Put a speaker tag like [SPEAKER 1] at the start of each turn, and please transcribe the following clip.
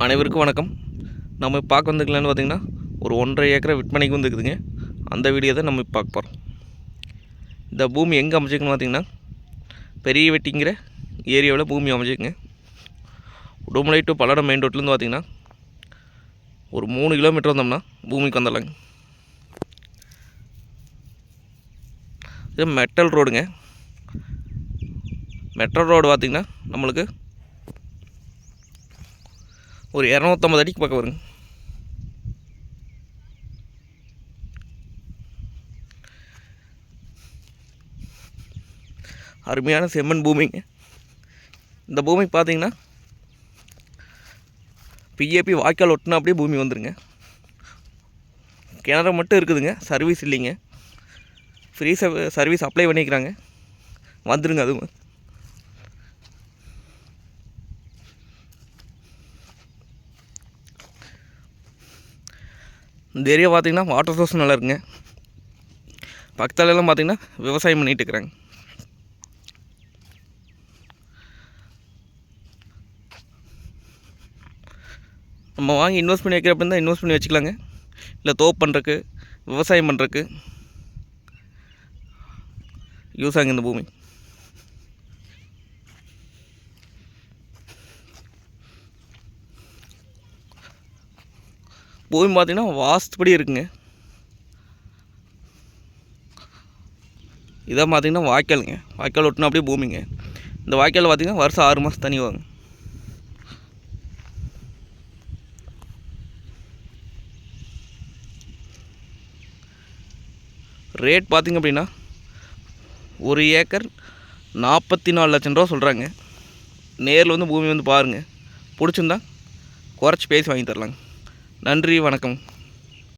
[SPEAKER 1] அனைவருக்கும் வணக்கம். நம்ம பார்க்க வந்துக்கலான்னு பார்த்திங்கன்னா ஒரு 1.5 ஏக்கரை விற்பனைக்கு வந்துருக்குதுங்க. அந்த வீடியோ தான் நம்ம பார்க்க போகிறோம். இந்த பூமி எங்கே அமைச்சிருக்குன்னு பார்த்திங்கன்னா பெரிய வெட்டிங்கிற ஏரியாவில் பூமி அமைச்சிருக்குங்க. உடுமலை டு பல்லடம் மெயின் ரோட்லேருந்து பார்த்திங்கன்னா ஒரு 3 கிலோமீட்டர் வந்தோம்னா பூமிக்கு வந்துடலாங்க. இது மெட்டல் ரோடுங்க. மெட்டல் ரோடு பார்த்திங்கன்னா நம்மளுக்கு ஒரு 250 அடிக்கு பக்கம் வருங்க. அருமையான செம்மண் பூமிங்க. இந்த பூமி பார்த்திங்கன்னா பிஏபி வாய்க்கால் ஒட்டினா அப்படியே பூமி வந்துருங்க. கிணறு மட்டும் இருக்குதுங்க, சர்வீஸ் இல்லைங்க. ஃப்ரீ சர்வீஸ் அப்ளை பண்ணிக்கிறாங்க, வந்துடுங்க. அதுவும் இந்த ஏரியா பார்த்திங்கன்னா வாட்டர் சோர்ஸ் நல்லா இருக்குங்க. பக்கத்துலலாம் பார்த்திங்கன்னா விவசாயம் பண்ணிகிட்டு இருக்கிறாங்க. நம்ம வாங்கி இன்வெஸ்ட் பண்ணி வைக்கிறப்ப இருந்தால் இன்வெஸ்ட் பண்ணி வச்சுக்கலாங்க. இல்லை தோப்பு பண்ணுறக்கு, விவசாயம் பண்ணுறக்கு யூஸ் ஆகுங்க இந்த பூமி. பூமி பார்த்திங்கன்னா வாஸ்துபடி இருக்குங்க. இதான் பார்த்திங்கன்னா வாய்க்காலுங்க. வாய்க்கால் ஒட்டினா அப்படியே பூமிங்க. இந்த வாய்க்கால் பார்த்திங்கன்னா வருஷம் 6 மாதம் தண்ணி வாங்க. ரேட் பார்த்திங்க அப்படின்னா 1 ஏக்கர் 44 லட்சம் ரூபா சொல்கிறாங்க. நேரில் வந்து பூமி வந்து பாருங்கள், பிடிச்சிருந்தா குறைச்சி பேசி வாங்கி தரலாங்க. நன்றி, வணக்கம்.